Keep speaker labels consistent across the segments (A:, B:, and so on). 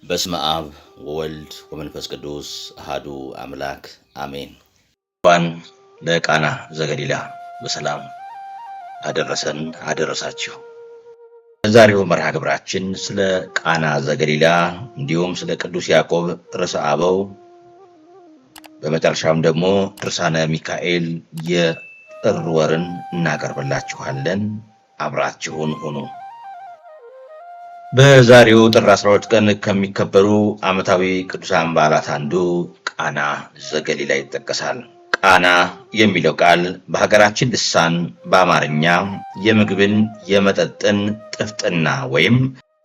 A: በስመ አብ ወወልድ ወመንፈስ ቅዱስ አሐዱ አምላክ አሜን። እንኳን ለቃና ዘገሊላ በሰላም አደረሰን አደረሳችሁ። በዛሬው መርሃ ግብራችን ስለ ቃና ዘገሊላ እንዲሁም ስለ ቅዱስ ያዕቆብ ርዕሰ አበው በመጨረሻም ደግሞ ድርሳነ ሚካኤል የጥር ወርን እናቀርብላችኋለን። አብራችሁን ሁኑ። በዛሬው ጥር 12 ቀን ከሚከበሩ ዓመታዊ ቅዱሳን በዓላት አንዱ ቃና ዘገሊላ ይጠቀሳል። ቃና የሚለው ቃል በሀገራችን ልሳን በአማርኛ የምግብን የመጠጥን ጥፍጥና ወይም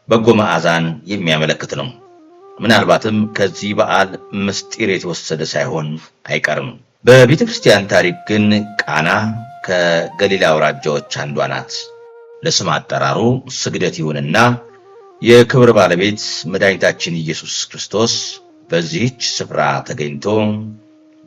A: በጎ መዓዛን የሚያመለክት ነው። ምናልባትም ከዚህ በዓል ምስጢር የተወሰደ ሳይሆን አይቀርም። በቤተ ክርስቲያን ታሪክ ግን ቃና ከገሊላ አውራጃዎች አንዷ ናት። ለስም አጠራሩ ስግደት ይሁንና የክብር ባለቤት መድኃኒታችን ኢየሱስ ክርስቶስ በዚህች ስፍራ ተገኝቶ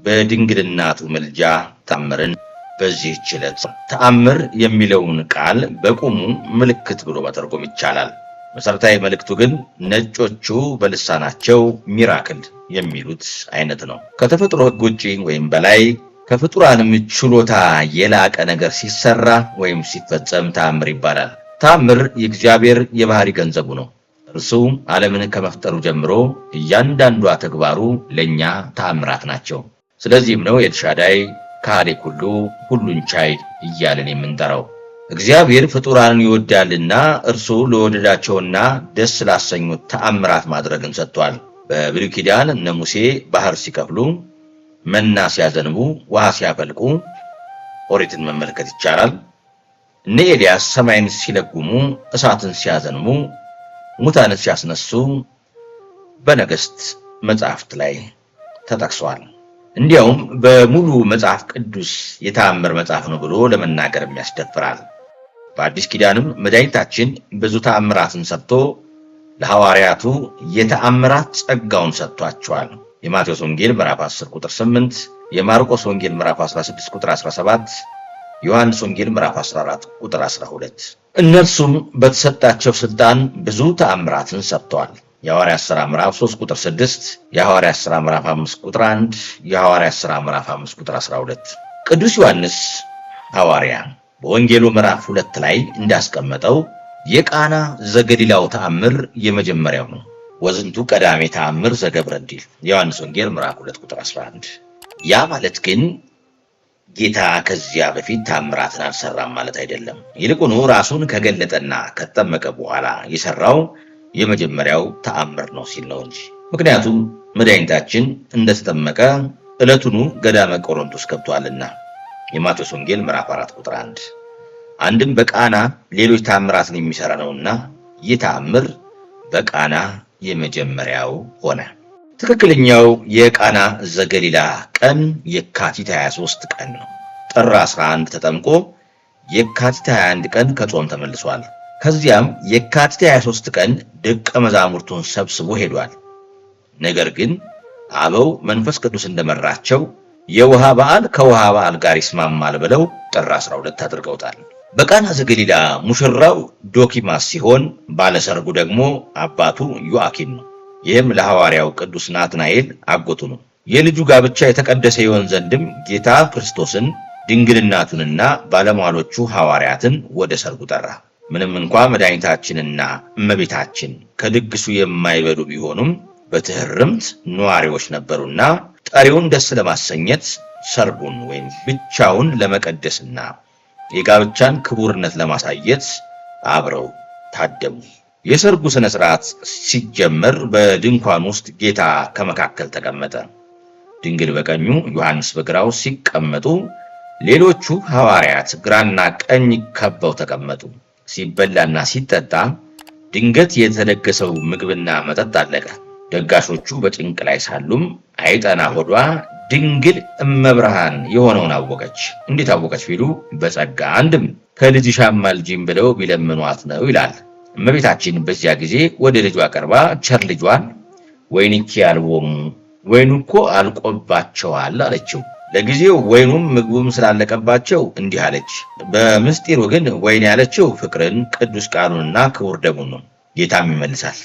A: በድንግልናቱ ምልጃ ተአምርን በዚህች ዕለት ተአምር የሚለውን ቃል በቁሙ ምልክት ብሎ መተርጎም ይቻላል። መሰረታዊ መልእክቱ ግን ነጮቹ በልሳናቸው ሚራክል የሚሉት አይነት ነው። ከተፈጥሮ ሕግ ውጪ ወይም በላይ ከፍጡራንም ችሎታ የላቀ ነገር ሲሰራ ወይም ሲፈጸም ተአምር ይባላል። ተአምር የእግዚአብሔር የባህሪ ገንዘቡ ነው። እርሱ ዓለምን ከመፍጠሩ ጀምሮ እያንዳንዷ ተግባሩ ለኛ ተአምራት ናቸው። ስለዚህም ነው ኤልሻዳይ፣ ካህሌ ኩሉ፣ ሁሉን ቻይ እያልን የምንጠራው። እግዚአብሔር ፍጡራንን ይወዳልና እርሱ ለወደዳቸውና ደስ ላሰኙት ተአምራት ማድረግን ሰጥቷል። በብሉይ ኪዳን እነ ሙሴ ባህር ሲከፍሉ፣ መና ሲያዘንቡ፣ ውሃ ሲያፈልቁ ኦሪትን መመልከት ይቻላል። እነ ኤልያስ ሰማይን ሲለጉሙ፣ እሳትን ሲያዘንሙ፣ ሙታንን ሲያስነሱ በነገሥት መጽሐፍት ላይ ተጠቅሷል። እንዲያውም በሙሉ መጽሐፍ ቅዱስ የተአምር መጽሐፍ ነው ብሎ ለመናገር ያስደፍራል። በአዲስ ኪዳንም መድኃኒታችን ብዙ ተአምራትን ሰርቶ ለሐዋርያቱ የተአምራት ጸጋውን ሰጥቷቸዋል። የማቴዎስ ወንጌል ምዕራፍ 10 ቁጥር 8፣ የማርቆስ ወንጌል ምዕራፍ 16 ቁጥር 17፣ ዮሐንስ ወንጌል ምዕራፍ 14 ቁጥር 12። እነርሱም በተሰጣቸው ስልጣን ብዙ ተአምራትን ሰርተዋል። የሐዋርያት ሥራ ምዕራፍ 3 ቁጥር 6፣ የሐዋርያት ሥራ ምዕራፍ 5 ቁጥር 1፣ የሐዋርያት ሥራ ምዕራፍ 5 ቁጥር 12። ቅዱስ ዮሐንስ ሐዋርያ በወንጌሉ ምዕራፍ 2 ላይ እንዳስቀመጠው የቃና ዘገሊላው ተአምር የመጀመሪያው ነው። ወዝንቱ ቀዳሜ ተአምር ዘገብረ እንዲል የዮሐንስ ወንጌል ምዕራፍ 2 ቁጥር 11። ያ ማለት ግን ጌታ ከዚያ በፊት ተአምራትን አልሰራም ማለት አይደለም። ይልቁኑ ራሱን ከገለጠና ከተጠመቀ በኋላ የሰራው የመጀመሪያው ተአምር ነው ሲል ነው እንጂ። ምክንያቱም መድኃኒታችን እንደተጠመቀ ዕለቱኑ ገዳመ ቆሮንቶስ ገብቷልና የማቴዎስ ወንጌል ምዕራፍ 4 ቁጥር 1። አንድም በቃና ሌሎች ተአምራትን የሚሰራ ነውና ይህ ተአምር በቃና የመጀመሪያው ሆነ። ትክክለኛው የቃና ዘገሊላ ቀን የካቲት 23 ቀን ነው። ጥር 11 ተጠምቆ የካቲት 21 ቀን ከጾም ተመልሷል። ከዚያም የካቲት 23 ቀን ደቀ መዛሙርቱን ሰብስቦ ሄዷል። ነገር ግን አበው መንፈስ ቅዱስ እንደመራቸው የውሃ በዓል ከውሃ በዓል ጋር ይስማማል ብለው ጥር 12 አድርገውታል። በቃና ዘገሊላ ሙሽራው ዶኪማስ ሲሆን ባለሰርጉ ደግሞ አባቱ ዮአኪን ነው። ይህም ለሐዋርያው ቅዱስ ናትናኤል አጎቱ ነው። የልጁ ጋብቻ የተቀደሰ ይሆን ዘንድም ጌታ ክርስቶስን ድንግልናቱንና ባለሟሎቹ ሐዋርያትን ወደ ሰርጉ ጠራ። ምንም እንኳ መድኃኒታችንና እመቤታችን ከድግሱ የማይበሉ ቢሆኑም በትህርምት ነዋሪዎች ነበሩና ጠሪውን ደስ ለማሰኘት ሰርጉን ወይም ብቻውን ለመቀደስና የጋብቻን ክቡርነት ለማሳየት አብረው ታደሙ። የሰርጉ ስነ ስርዓት ሲጀመር በድንኳን ውስጥ ጌታ ከመካከል ተቀመጠ። ድንግል በቀኙ ዮሐንስ በግራው ሲቀመጡ ሌሎቹ ሐዋርያት ግራና ቀኝ ከበው ተቀመጡ። ሲበላና ሲጠጣ ድንገት የተደገሰው ምግብና መጠጥ አለቀ። ደጋሾቹ በጭንቅ ላይ ሳሉም አይጠና ሆዷ ድንግል እመብርሃን የሆነውን አወቀች። እንዴት አወቀች ቢሉ በጸጋ አንድም ከልጅሽ አማልጂኝ ብለው ቢለምኗት ነው ይላል። እመቤታችን በዚያ ጊዜ ወደ ልጇ ቀርባ ቸር ልጇን ወይንኪ አልቦሙ ወይኑ እኮ አልቆባቸዋል አለችው። ለጊዜው ወይኑም ምግቡም ስላለቀባቸው እንዲህ አለች። በምስጢሩ ግን ወይን ያለችው ፍቅርን፣ ቅዱስ ቃሉንና ክቡር ደሙን ነው። ጌታም ይመልሳል፣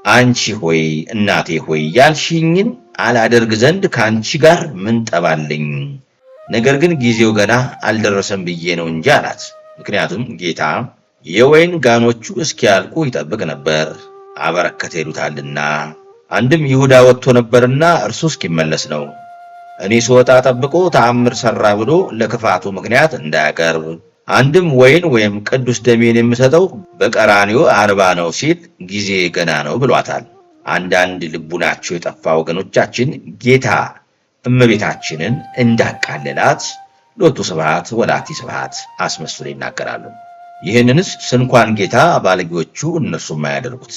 A: አንቺ ሆይ እናቴ ሆይ ያልሽኝን አላደርግ ዘንድ ከአንቺ ጋር ምን ጠባለኝ? ነገር ግን ጊዜው ገና አልደረሰም ብዬ ነው እንጂ አላት። ምክንያቱም ጌታ የወይን ጋኖቹ እስኪያልቁ ይጠብቅ ነበር። አበረከተ ይሉታልና። አንድም ይሁዳ ወጥቶ ነበርና እርሱ እስኪመለስ ነው። እኔ ስወጣ ጠብቆ ተአምር ሰራ ብሎ ለክፋቱ ምክንያት እንዳያቀርብ፣ አንድም ወይን ወይም ቅዱስ ደሜን የምሰጠው በቀራንዮ 40 ነው ሲል ጊዜ ገና ነው ብሏታል። አንዳንድ ልቡናቸው የጠፋ ወገኖቻችን ጌታ እመቤታችንን እንዳቃለላት ሎቱ ስብሐት ወላቲ ስብሐት አስመስሎ ይናገራሉ። ይህንንስ ስንኳን ጌታ ባለጌዎቹ እነርሱም አያደርጉት።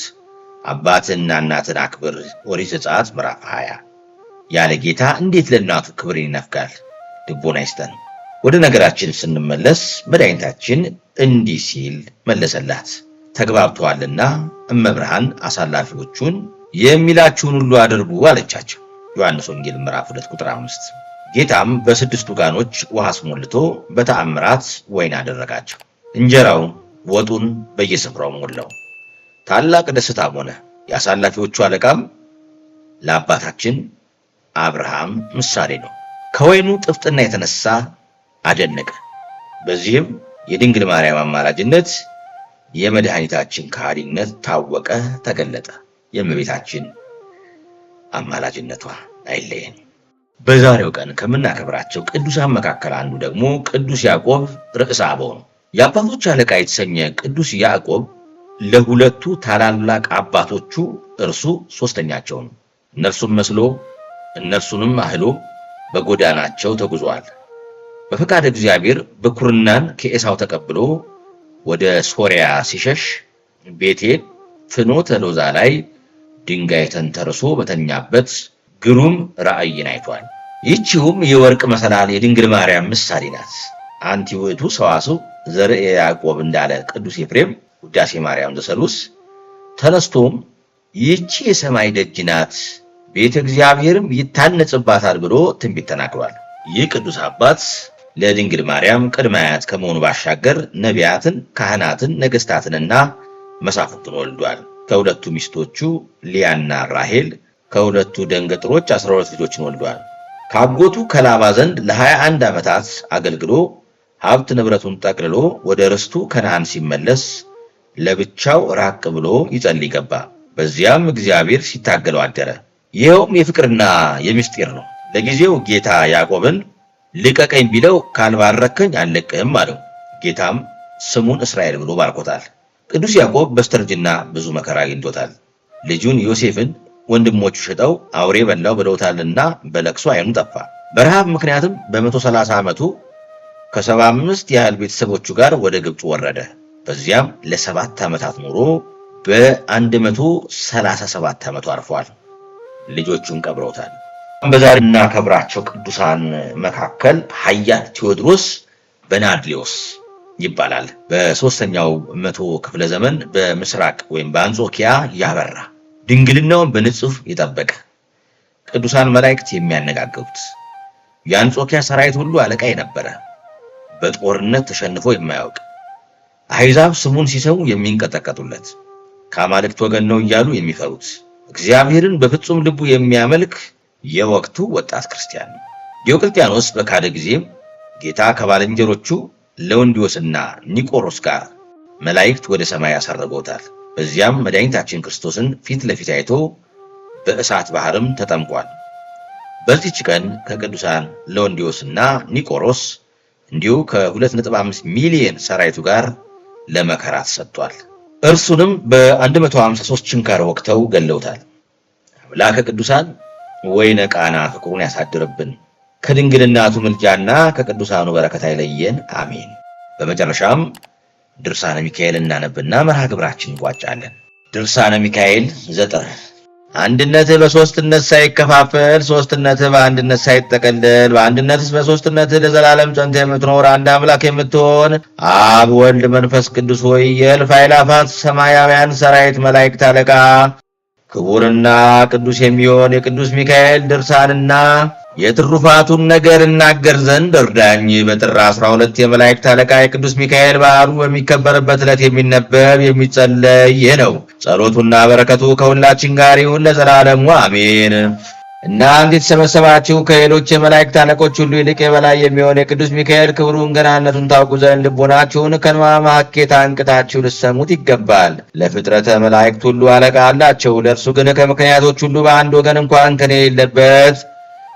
A: አባትና እናትን አክብር ኦሪት ዘጸአት ምዕራፍ 20። ያለ ጌታ እንዴት ለእናቱ ክብር ይነፍጋል? ልቦና ይስጠን። ወደ ነገራችን ስንመለስ መድኃኒታችን እንዲህ ሲል መለሰላት። ተግባብተዋልና እመብርሃን አሳላፊዎቹን የሚላችሁን ሁሉ አድርጉ አለቻቸው። ዮሐንስ ወንጌል ምዕራፍ 2 ቁጥር 5። ጌታም በ6 ጋኖች ውሃ አስሞልቶ በተአምራት ወይን አደረጋቸው። እንጀራው ወጡን በየስፍራው ሞላው። ታላቅ ደስታም ሆነ። የአሳላፊዎቹ አለቃም ለአባታችን አብርሃም ምሳሌ ነው። ከወይኑ ጥፍጥና የተነሳ አደነቀ። በዚህም የድንግል ማርያም አማላጅነት የመድኃኒታችን ከሃዲነት ታወቀ፣ ተገለጠ። የእመቤታችን አማላጅነቷ አይለየን። በዛሬው ቀን ከምናከብራቸው ቅዱሳን መካከል አንዱ ደግሞ ቅዱስ ያዕቆብ ርዕሰ አበው ነው። የአባቶች አለቃ የተሰኘ ቅዱስ ያዕቆብ ለሁለቱ ታላላቅ አባቶቹ እርሱ ሶስተኛቸው ነው። እነርሱም መስሎ እነርሱንም አህሎ በጎዳናቸው ተጉዟል። በፈቃድ እግዚአብሔር በኩርናን ከኤሳው ተቀብሎ ወደ ሶርያ ሲሸሽ ቤቴል ፍኖተ ሎዛ ላይ ድንጋይ ተንተርሶ በተኛበት ግሩም ራእይን አይቷል። ይህችውም የወርቅ መሰላል የድንግል ማርያም ምሳሌ ናት። አንቲ ውእቱ ሰዋስው ዘርኤ ያዕቆብ እንዳለ ቅዱስ ኤፍሬም ውዳሴ ማርያም ዘሰሉስ። ተነስቶም ይህቺ የሰማይ ደጅ ናት፣ ቤተ እግዚአብሔርም ይታነጽባታል ብሎ ትንቢት ተናግሯል። ይህ ቅዱስ አባት ለድንግል ማርያም ቅድመ አያት ከመሆኑ ባሻገር ነቢያትን፣ ካህናትን፣ ነገስታትንና መሳፍንትን ወልዷል። ከሁለቱ ሚስቶቹ ሊያና ራሄል ከሁለቱ ደንገጥሮች 12 ልጆችን ወልዷል። ካጎቱ ከላባ ዘንድ ለ21 ዓመታት አገልግሎ ሀብት ንብረቱን ጠቅልሎ ወደ ርስቱ ከነዓን ሲመለስ ለብቻው ራቅ ብሎ ይጸልይ ገባ። በዚያም እግዚአብሔር ሲታገለው አደረ። ይኸውም የፍቅርና የምስጢር ነው። ለጊዜው ጌታ ያዕቆብን ልቀቀኝ ቢለው ካልባረከኝ አልለቅህም አለው። ጌታም ስሙን እስራኤል ብሎ ባርኮታል። ቅዱስ ያዕቆብ በስተርጅና ብዙ መከራ አግኝቶታል። ልጁን ዮሴፍን ወንድሞቹ ሽጠው አውሬ በላው ብለውታልና በለቅሶ ዓይኑ ጠፋ። በረሃብ ምክንያትም በ130 ዓመቱ ከ75 ያህል ቤተሰቦቹ ጋር ወደ ግብፅ ወረደ። በዚያም ለ7 ዓመታት ኖሮ በ137 ዓመቱ አርፏል። ልጆቹን ቀብረውታል። በዛሬ እናከብራቸው ቅዱሳን መካከል ኃያል ቴዎድሮስ በናድሊዮስ ይባላል። በ3ኛው መቶ ክፍለ ዘመን በምስራቅ ወይም በአንጾኪያ ያበራ፣ ድንግልናውን በንጹህ የጠበቀ፣ ቅዱሳን መላእክት የሚያነጋግሩት፣ የአንጾኪያ ሰራዊት ሁሉ አለቃ የነበረ፣ በጦርነት ተሸንፎ የማያውቅ፣ አሕዛብ ስሙን ሲሰሙ የሚንቀጠቀጡለት፣ ከአማልክት ወገን ነው እያሉ የሚፈሩት፣ እግዚአብሔርን በፍጹም ልቡ የሚያመልክ የወቅቱ ወጣት ክርስቲያን ነው። ዲዮቅልጥያኖስ በካደ ጊዜም ጌታ ከባልንጀሮቹ ለወንዲዮስና ኒቆሮስ ጋር መላእክት ወደ ሰማይ ያሳረገውታል። በዚያም መድኃኒታችን ክርስቶስን ፊት ለፊት አይቶ በእሳት ባህርም ተጠምቋል። በዚህች ቀን ከቅዱሳን ለወንዲዮስና ኒቆሮስ እንዲሁ ከ2.5 ሚሊዮን ሰራዊቱ ጋር ለመከራ ተሰጥቷል። እርሱንም በ153 ችንካር ወቅተው ገለውታል። አምላከ ቅዱሳን ወይነ ቃና ፍቅሩን ያሳድርብን፣ ከድንግልናቱ ምልጃና ከቅዱሳኑ በረከት አይለየን፣ አሜን። በመጨረሻም ድርሳነ ሚካኤል እናነብና መርሃ ግብራችን እንቋጫለን። ድርሳነ ሚካኤል 9 አንድነትህ በሶስትነት ሳይከፋፈል፣ ሶስትነትህ በአንድነት ሳይጠቀለል፣ በአንድነትህ በሶስትነትህ ለዘላለም ጸንተህ የምትኖር አንድ አምላክ የምትሆን አብ ወልድ መንፈስ ቅዱስ ሆይ የእልፍ አእላፋት ሰማያውያን ሰራዊት መላእክት አለቃ ክቡርና ቅዱስ የሚሆን የቅዱስ ሚካኤል ድርሳንና የትሩፋቱን ነገር እናገር ዘንድ እርዳኝ። በጥር 12 የመላእክት አለቃ የቅዱስ ሚካኤል በዓሉ በሚከበርበት ዕለት የሚነበብ የሚጸለይ ይህ ነው። ጸሎቱና በረከቱ ከሁላችን ጋር ይሁን ለዘላለሙ አሜን። እናንተ የተሰበሰባችሁ ከሌሎች የመላእክት አለቆች ሁሉ ይልቅ የበላይ የሚሆን የቅዱስ ሚካኤል ክብሩን ገናነቱን ታውቁ ዘንድ ልቦናችሁን ከንዋ ማሐኬት አንቅታችሁ ልትሰሙት ይገባል። ለፍጥረተ መላእክት ሁሉ አለቃ አላቸው። ለእርሱ ግን ከምክንያቶች ሁሉ በአንድ ወገን እንኳን ከኔ የሌለበት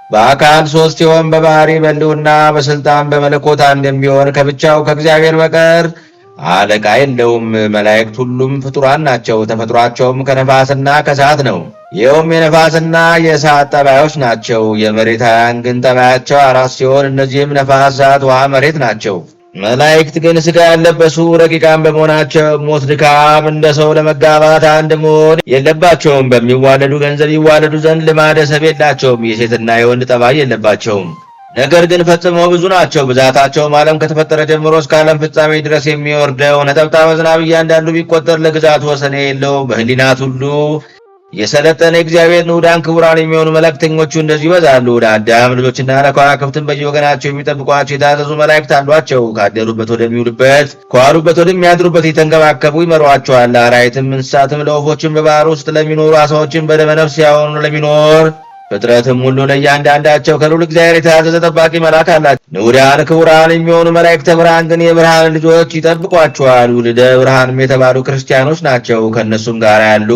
A: በአካል ሶስት ሲሆን በባህሪ በሕልውና በስልጣን በመለኮት አንድ የሚሆን ከብቻው ከእግዚአብሔር በቀር አለቃ የለውም። መላእክት ሁሉም ፍጡራን ናቸው። ተፈጥሯቸውም ከነፋስና ከእሳት ነው። ይኸውም የነፋስና የእሳት ጠባዮች ናቸው። የመሬታውያን ግን ጠባያቸው አራት ሲሆን እነዚህም ነፋስ፣ እሳት፣ ውሃ፣ መሬት ናቸው። መላእክት ግን ሥጋ ያለበሱ ረቂቃን በመሆናቸው ሞት፣ ድካም፣ እንደ ሰው ለመጋባት አንድ መሆን የለባቸውም። በሚዋለዱ ገንዘብ ይዋለዱ ዘንድ ልማደ ሰብ የላቸውም። የሴትና የወንድ ጠባይ የለባቸውም። ነገር ግን ፈጽመው ብዙ ናቸው። ብዛታቸውም ዓለም ከተፈጠረ ጀምሮ እስከ ዓለም ፍጻሜ ድረስ የሚወርደው ነጠብጣበ ዝናብ እያንዳንዱ ቢቆጠር ለግዛቱ ወሰን የለውም። በሕሊናት ሁሉ የሰለጠነ እግዚአብሔር ንዑዳን ክቡራን የሚሆኑ መላእክተኞቹ እንደዚህ ይበዛሉ። ለአዳም ልጆችና ለከዋክብትም በየወገናቸው የሚጠብቋቸው የታዘዙ መላእክት አሏቸው። ካደሩበት ወደሚውሉበት ከዋሉበት ወደሚያድሩበት የተንከባከቡ ይመሯቸዋል። ለአራዊትም እንስሳትም ለወፎችም በባህር ውስጥ ለሚኖሩ አሳዎችም በደመ ነፍስ ያሆኑ ለሚኖር ፍጥረትም ሁሉ ለእያንዳንዳቸው ከልዑል እግዚአብሔር የታዘዘ ጠባቂ መልአክ አላቸው። ንዑዳን ክቡራን የሚሆኑ መላእክተ ብርሃን ግን የብርሃን ልጆች ይጠብቋቸዋል። ውልደ ብርሃንም የተባሉ ክርስቲያኖች ናቸው። ከእነሱም ጋር ያሉ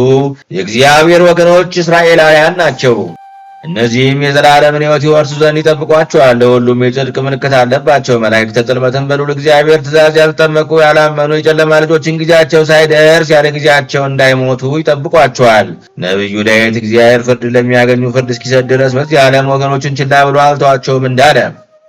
A: የእግዚአብሔር ወገኖች እስራኤላውያን ናቸው። እነዚህም የዘላለምን ሕይወት ይወርሱ ዘንድ ይጠብቋቸዋል። ለሁሉም የጽድቅ ምልክት አለባቸው። መላእክተ ጽልመትን በልዑል እግዚአብሔር ትእዛዝ ያልተጠመቁ ያላመኑ የጨለማ ልጆችን ጊዜያቸው ሳይደርስ ያለ ጊዜያቸው እንዳይሞቱ ይጠብቋቸዋል። ነቢዩ ዳዊት እግዚአብሔር ፍርድ ለሚያገኙ ፍርድ እስኪሰጥ ድረስ በዚህ ዓለም ወገኖችን ችላ ብሎ አልተዋቸውም እንዳለ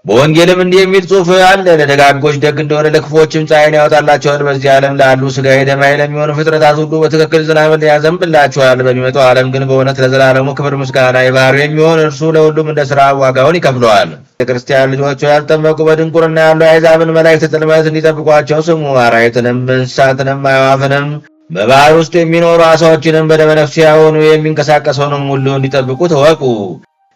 A: በወንጌልም እንዲህ የሚል ጽሑፍ አለ። ለደጋጎች ደግ እንደሆነ ለክፉዎችም ፀሐይን ያወጣላቸዋል። በዚህ ዓለም ላሉ ሥጋዊ ደማዊ ለሚሆኑ ፍጥረታት ሁሉ በትክክል ዝናብን ያዘንብላቸዋል። በሚመጣው ዓለም ግን በእውነት ለዘላለሙ ክብር ምስጋና የባህሪው የሚሆን እርሱ ለሁሉም እንደ ሥራ ዋጋውን ይከፍለዋል። የክርስቲያን ልጆች ያልጠመቁ በድንቁርና ያሉ አሕዛብን መላእክት ጽልመት እንዲጠብቋቸው ስሙ። አራዊትንም እንስሳትንም አዕዋፍንም በባህር ውስጥ የሚኖሩ ዓሣዎችንም በደመ ነፍስ ያሆኑ የሚንቀሳቀሰውንም ሁሉ እንዲጠብቁ ተወቁ።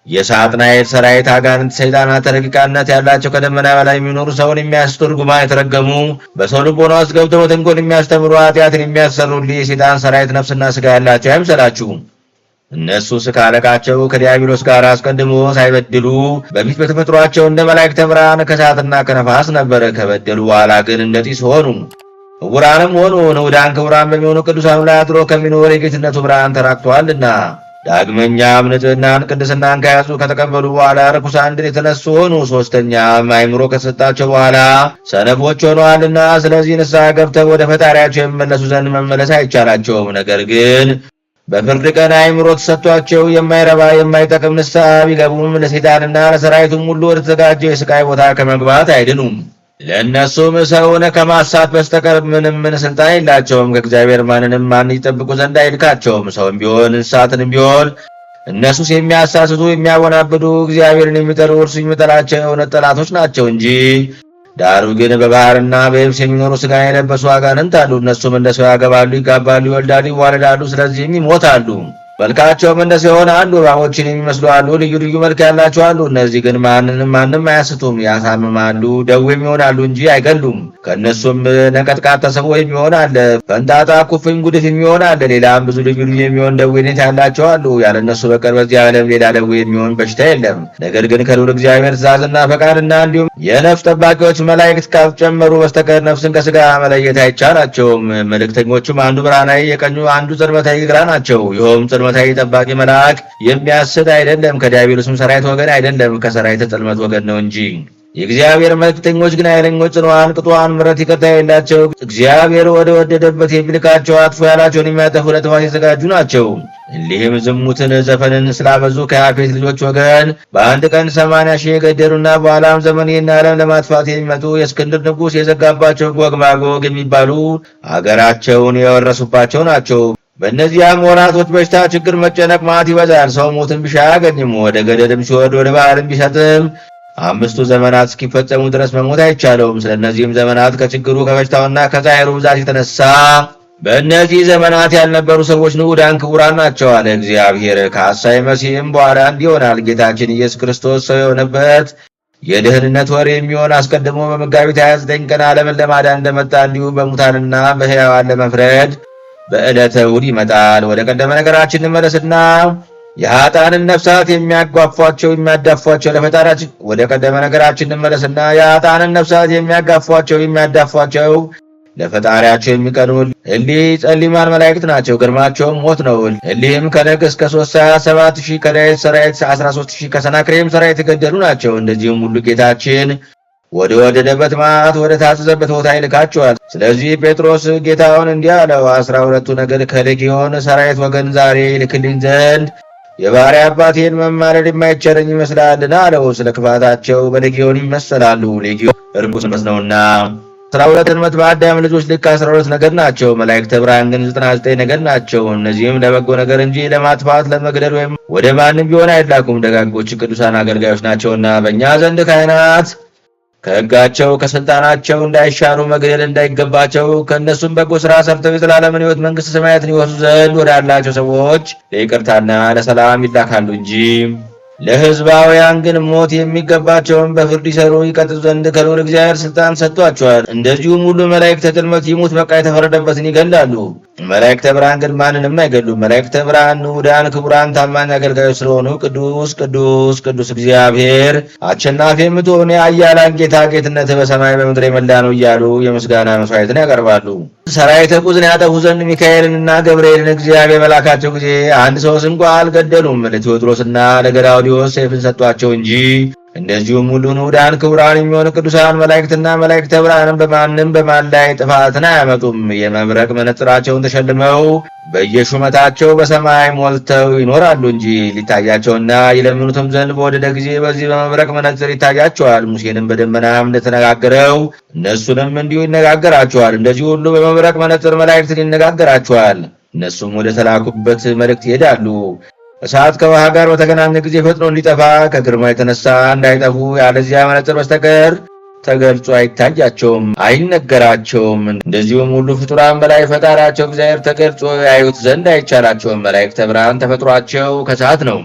A: የሳጥናኤል ሰራዊት አጋንንት ሰይጣናት ረቂቃነት ያላቸው ከደመና በላይ የሚኖሩ ሰውን የሚያስቱ ርጉማን የተረገሙ በሰው ልቦና ውስጥ ገብተው ተንኮል የሚያስተምሩ ኃጢአትን የሚያሰሩልህ የሰይጣን ሰራዊት ነፍስና ሥጋ ያላቸው አይምሰላችሁ። እነሱ ከአለቃቸው ከዲያብሎስ ጋር አስቀድሞ ሳይበድሉ በፊት በተፈጥሯቸው እንደ መላእክተ ብርሃን ከእሳትና ከነፋስ ነበረ። ከበደሉ በኋላ ግን እንደ ጢስ ሆኑ። ዕውራንም ሆኑ። ንዑዳን ክቡራን በሚሆኑ ቅዱሳኑ ላይ አድሮ ከሚኖር የጌትነቱ ብርሃን ተራቅተዋልና። ዳግመኛም ንጽሕናን ቅድስናን ከያዙ ከተቀበሉ በኋላ ርኩሳን ድል የተነሱ ሆኑ። ሦስተኛም አእምሮ ከተሰጣቸው በኋላ ሰነፎች ሆነዋልና ስለዚህ ንስሐ ገብተው ወደ ፈጣሪያቸው የሚመለሱ ዘንድ መመለስ አይቻላቸውም። ነገር ግን በፍርድ ቀን አእምሮ ተሰጥቷቸው የማይረባ የማይጠቅም ንስሐ ቢገቡም ለሰይጣንና ለሰራዊቱም ሁሉ ወደ ተዘጋጀው የስቃይ ቦታ ከመግባት አይድኑም። ለእነሱም ሰውን ከማሳት በስተቀር ምንም ስልጣን የላቸውም። ከእግዚአብሔር ማንንም ማን ይጠብቁ ዘንድ አይልካቸውም። ሰውም ቢሆን እንስሳትንም ቢሆን እነሱስ የሚያሳስቱ የሚያወናብዱ እግዚአብሔርን የሚጠሉ እርሱ የሚጠላቸው የእውነት ጠላቶች ናቸው እንጂ። ዳሩ ግን በባህርና በየብስ የሚኖሩ ሥጋ የለበሱ አጋንንት አሉ። እነሱም እንደ ሰው ያገባሉ፣ ይጋባሉ፣ ይወልዳሉ፣ ይዋለዳሉ። ስለዚህም ይሞታሉ። መልካቸውም እንደ ሰው የሆነ አሉ። እባቦችን የሚመስሉ አሉ። ልዩ ልዩ መልክ ያላቸው አሉ። እነዚህ ግን ማንም አያስቱም፣ ያሳምማሉ፣ ደዌም ይሆናሉ እንጂ አይገሉም። ከእነሱም ነቀጥቃጥ ተሰብሮ የሚሆን አለ፣ ፈንጣጣ፣ ኩፍኝ፣ ጉድፍ የሚሆን አለ። ሌላም ብዙ ልዩ ልዩ የሚሆን ደዌነት ያላቸው አሉ። ያለ እነሱ በቀር በዚህ ዓለም ሌላ ደዌ የሚሆን በሽታ የለም። ነገር ግን ከልዑል እግዚአብሔር ትእዛዝና ፈቃድና እንዲሁም የነፍስ ጠባቂዎች መላእክት ካልጨመሩ በስተቀር ነፍስን ከሥጋ መለየት አይቻላቸውም። መልእክተኞቹም አንዱ ብርሃናዊ የቀኙ አንዱ ጽልመታዊ ግራ ናቸው። ይኸውም ጽልመታዊ ጠባቂ መልአክ የሚያስት አይደለም፣ ከዲያብሎስም ሰራዊት ወገን አይደለም፣ ከሰራዊተ ጽልመት ወገን ነው እንጂ። የእግዚአብሔር መልእክተኞች ግን ኃይለኞች፣ ጽኑዓን፣ ቅጡዓን፣ ምሕረት ይቅርታ የሌላቸው እግዚአብሔር ወደ ወደደበት የሚልካቸው አጥፎ ያላቸውን የሚያጠፉ ለጥፋት የተዘጋጁ ናቸው። እሊህም ዝሙትን፣ ዘፈንን ስላበዙ ከያፌት ልጆች ወገን በአንድ ቀን 80,000 የገደሉና በኋላም ዘመን ይህን ዓለም ለማጥፋት የሚመጡ የእስክንድር ንጉሥ የዘጋባቸው ጎግ ማጎግ የሚባሉ አገራቸውን የወረሱባቸው ናቸው። በእነዚያም ወራቶች በሽታ፣ ችግር፣ መጨነቅ፣ መዓት ይበዛል። ሰው ሞትን ቢሻ አያገኝም። ወደ ገደልም ሲወርድ ወደ ባህርም ቢሰጥም 5 ዘመናት እስኪፈጸሙ ድረስ መሞት አይቻለውም። ስለነዚህም ዘመናት ከችግሩ ከበሽታውና ከዛይሩ ብዛት የተነሳ በእነዚህ ዘመናት ያልነበሩ ሰዎች ንዑዳን ክቡራን ናቸው አለ እግዚአብሔር። ከሐሳዌ መሲሕም በኋላ እንዲህ ይሆናል። ጌታችን ኢየሱስ ክርስቶስ ሰው የሆነበት የደህንነት ወር የሚሆን አስቀድሞ በመጋቢት 29 ቀን ዓለምን ለማዳን እንደመጣ እንዲሁ በሙታንና በሕያዋን ለመፍረድ በዕለተ እሑድ ይመጣል። ወደ ቀደመ ነገራችን እንመለስና የኃጥአንን ነፍሳት የሚያዳፏቸው ለፈጣሪያችን ወደ ቀደመ ነገራችን እንመለስና የኃጥአንን ነፍሳት የሚያዳፏቸው ለፈጣሪያቸው የሚቀኑ እሊህ ጸሊማን መላእክት ናቸው። ግርማቸውም ሞት ነው። እሊህም ከነግስ እስከ 37,000 ከዳዊት ሰራዊት 13,000 ከሰናክሬም ሰራዊት የተገደሉ ናቸው። እንደዚህም ሁሉ ጌታችን ወደ ወደደበት መዓት ወደ ታዘዘበት ቦታ ይልካቸዋል። ስለዚህ ጴጥሮስ ጌታውን እንዲህ አለው፣ 12ቱ ነገድ ከሌጊዮን ሰራዊት ወገን ዛሬ ይልክልኝ ዘንድ የባሪያ አባቴን መማለድ የማይቻለኝ ይመስላልን? አለው። ስለ ክፋታቸው በሌጊዮን ይመሰላሉ። ሌጊዮን ርኩስ ነውና 12 ሕልመት በአዳም ልጆች ልክ 12 ነገድ ናቸው። መላእክተ ብርሃን ግን 99 ነገድ ናቸው። እነዚህም ለበጎ ነገር እንጂ ለማጥፋት ለመግደል ወይም ወደ ማንም ቢሆን አይላኩም። ደጋጎች ቅዱሳን አገልጋዮች ናቸውና በእኛ ዘንድ ካህናት ከሕጋቸው ከስልጣናቸው እንዳይሻሩ መግደል እንዳይገባቸው ከእነሱም በጎ ሥራ ሰርተው የዘላለምን ሕይወት መንግሥተ ሰማያትን ይወርሱ ዘንድ ወዳላቸው ሰዎች ለይቅርታና ለሰላም ይላካሉ እንጂ ለሕዝባውያን ግን ሞት የሚገባቸውን በፍርድ ይሰሩ ይቀጡ ዘንድ ከልዑል እግዚአብሔር ስልጣን ሰጥቷቸዋል። እንደዚሁም ሁሉ መላእክተ ጽልመት ይሙት በቃ የተፈረደበትን ይገላሉ። መላእክተ ብርሃን ግን ማንንም አይገሉም። መላእክተ ብርሃን ንዑዳን ክቡራን ታማኝ አገልጋዮች ስለሆኑ ቅዱስ ቅዱስ ቅዱስ እግዚአብሔር አሸናፊ የምትሆን የኃያላን ጌታ ጌትነት በሰማይ በምድር የመላ ነው እያሉ የምስጋና መስዋዕትን ያቀርባሉ። ሰራዊተ ቁዝን ያጠፉ ዘንድ ሚካኤልንና ገብርኤልን እግዚአብሔር በላካቸው ጊዜ አንድ ሰውስ እንኳ አልገደሉም። ለቴዎድሮስና ለገላውዴዎስ ሰይፍን ሰጧቸው እንጂ እንደዚሁም ሁሉ ንዑዳን ክቡራን የሚሆኑ ቅዱሳን መላእክትና መላእክተ ብርሃንም በማን ላይ ጥፋትን አያመጡም። የመብረቅ መነጽራቸውን ተሸልመው በየሹመታቸው በሰማይ ሞልተው ይኖራሉ እንጂ ሊታያቸውና ይለምኑትም ዘንድ በወደደ ጊዜ በዚህ በመብረቅ መነጽር ይታያቸዋል። ሙሴንም በደመናም እንደተነጋገረው እነሱንም እንዲሁ ይነጋገራቸዋል። እንደዚህ ሁሉ በመብረቅ መነጽር መላእክትን ይነጋገራቸዋል። እነሱም ወደ ተላኩበት መልእክት ይሄዳሉ። እሳት ከውሃ ጋር በተገናኘ ጊዜ ፈጥኖ እንዲጠፋ ከግርማ የተነሳ እንዳይጠፉ ያለዚያ መነጽር በስተቀር ተገልጾ አይታያቸውም፣ አይነገራቸውም። እንደዚሁም ሁሉ ፍጡራን በላይ ፈጣሪያቸው እግዚአብሔር ተገልጾ ያዩት ዘንድ አይቻላቸውም። መላእክተ ብርሃን ተፈጥሯቸው ከእሳት ነው።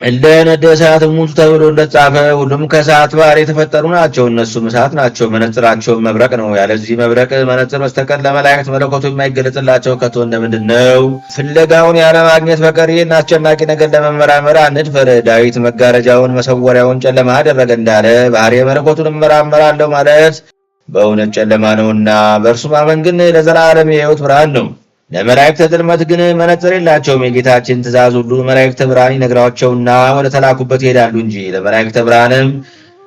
A: እንደ ነደ እሳት ሙቱ ተብሎ እንደተጻፈ ሁሉም ከእሳት ባህር የተፈጠሩ ናቸው። እነሱም እሳት ናቸው። መነጽራቸው መብረቅ ነው። ያለዚህ መብረቅ መነጽር በስተቀር ለመላእክት መለኮቱ የማይገለጽላቸው ከቶ እንደምንድን ነው? ፍለጋውን ያለማግኘት በቀር ይህን አስጨናቂ ነገር ለመመራመር አንድፈር። ዳዊት መጋረጃውን መሰወሪያውን ጨለማ አደረገ እንዳለ ባህሪ መለኮቱን እመራመራለሁ ማለት በእውነት ጨለማ ነውና፣ በእርሱ ማመን ግን ለዘላለም የሕይወት ብርሃን ነው። ለመላእክተ ጽልመት ግን መነጽር የላቸውም። የጌታችን ትእዛዝ ሁሉ መላእክተ ብርሃን ይነግራቸውና ወደ ተላኩበት ይሄዳሉ እንጂ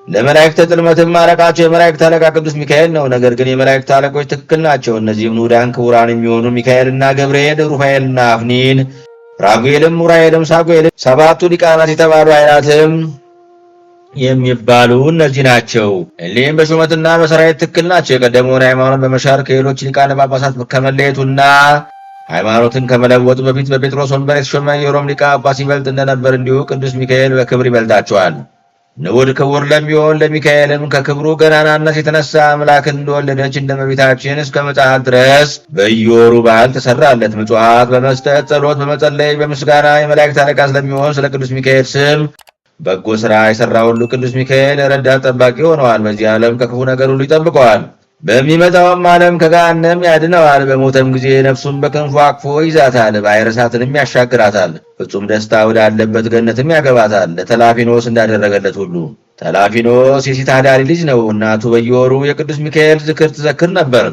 A: ለመላእክተ ጽልመትም አለቃቸው የመላእክት አለቃ ቅዱስ ሚካኤል ነው። ነገር ግን የመላእክት አለቆች ትክክል ናቸው። እነዚህም ንዑዳን ክቡራን የሚሆኑ ሚካኤልና ገብርኤል፣ ሩፋኤልና አፍኒን፣ ራጉኤልም፣ ኡራኤልም፣ ሳጉኤልም፣ ሰባቱ ሊቃናት የተባሉ ኃይላትም የሚባሉ እነዚህ ናቸው። እሊህም በሹመትና በሰራዊት ትክክል ናቸው። የቀደመውን ሃይማኖት በመሻር ከሌሎች ሊቃነ ጳጳሳት ከመለየቱና ሃይማኖትን ከመለወጡ በፊት በጴጥሮስ ወንበር የተሾመ የሮም ሊቀ ጳጳስ ይበልጥ እንደነበር እንዲሁ ቅዱስ ሚካኤል በክብር ይበልጣቸዋል። ንዑድ ክቡር ለሚሆን ለሚካኤልም ከክብሩ ገናናነት የተነሳ አምላክን እንደወለደች እንደ እመቤታችን እስከ ምጽአት ድረስ በየወሩ በዓል ተሰራለት። ምጽዋት በመስጠት ጸሎት በመጸለይ በምስጋና የመላእክት አለቃ ስለሚሆን ስለ ቅዱስ ሚካኤል ስም በጎ ሥራ የሠራ ሁሉ ቅዱስ ሚካኤል ረዳት ጠባቂ ሆነዋል። በዚህ ዓለም ከክፉ ነገር ሁሉ ይጠብቀዋል። በሚመጣውም ዓለም ከገሃነም ያድነዋል። በሞተም ጊዜ ነፍሱን በክንፉ አቅፎ ይዛታል፣ ባሕረ እሳትንም ያሻግራታል። ፍጹም ደስታ ወዳለበት ገነትም ያገባታል። ለተላፊኖስ እንዳደረገለት ሁሉ። ተላፊኖስ የሲት አዳሪ ልጅ ነው። እናቱ በየወሩ የቅዱስ ሚካኤል ዝክር ትዘክር ነበር።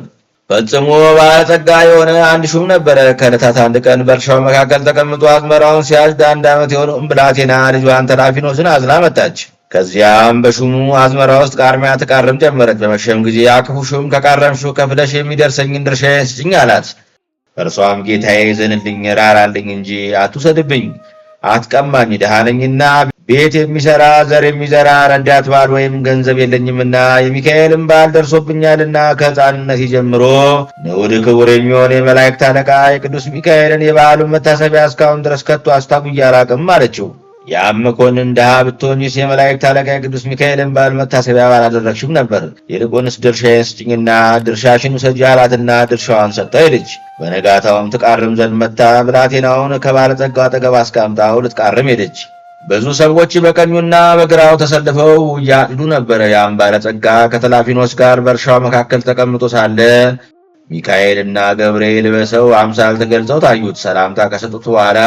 A: ፈጽሞ ባለጸጋ የሆነ አንድ ሹም ነበረ። ከዕለታት አንድ ቀን በእርሻው መካከል ተቀምጦ አዝመራውን ሲያጭድ 1 ዓመት የሆነውን ብላቴና ልጇን ተላፊኖስን አዝላ መጣች። ከዚያም በሹሙ አዝመራ ውስጥ ቃርሚያ ትቃርም ጀመረች። በመሸም ጊዜ አክፉ ሹም ከቃረምሽው ከፍለሽ የሚደርሰኝን ድርሻ ስጭኝ አላት። እርሷም ጌታዬ ይዘንልኝ፣ ራራልኝ እንጂ አትውሰድብኝ፣ አትቀማኝ፣ ድሃ ነኝና ቤት የሚሰራ ዘር የሚዘራ ረዳት ባል ወይም ገንዘብ የለኝምና የሚካኤልም በዓል ደርሶብኛልና ከሕፃንነት ጀምሮ ንዑድ ክቡር የሚሆን የመላእክት አለቃ የቅዱስ ሚካኤልን የበዓሉን መታሰቢያ እስካሁን ድረስ ከቶ አስታውዬ አላውቅም አለችው። ያም መኮንን ድሃ ብትሆኝስ የመላእክት አለቃ ቅዱስ ሚካኤልን በዓል መታሰቢያ ባላደረግሽም ነበር። ይልቁንስ ድርሻዬን ስጭኝና ድርሻሽን ውሰጂ አላትና ድርሻዋን ሰጥታ ሄደች። በነጋታውም ትቃርም ዘንድ መጥታ ብላቴናውን ከባለጸጋው አጠገብ አስቀምጣው ልትቃርም ሄደች። ብዙ ሰዎች በቀኙና በግራው ተሰልፈው ያጭዱ ነበረ። ያም ባለጸጋ ከተላፊኖስ ጋር በእርሻው መካከል ተቀምጦ ሳለ ሚካኤልና ገብርኤል በሰው አምሳል ተገልጸው ታዩት። ሰላምታ ከሰጡት በኋላ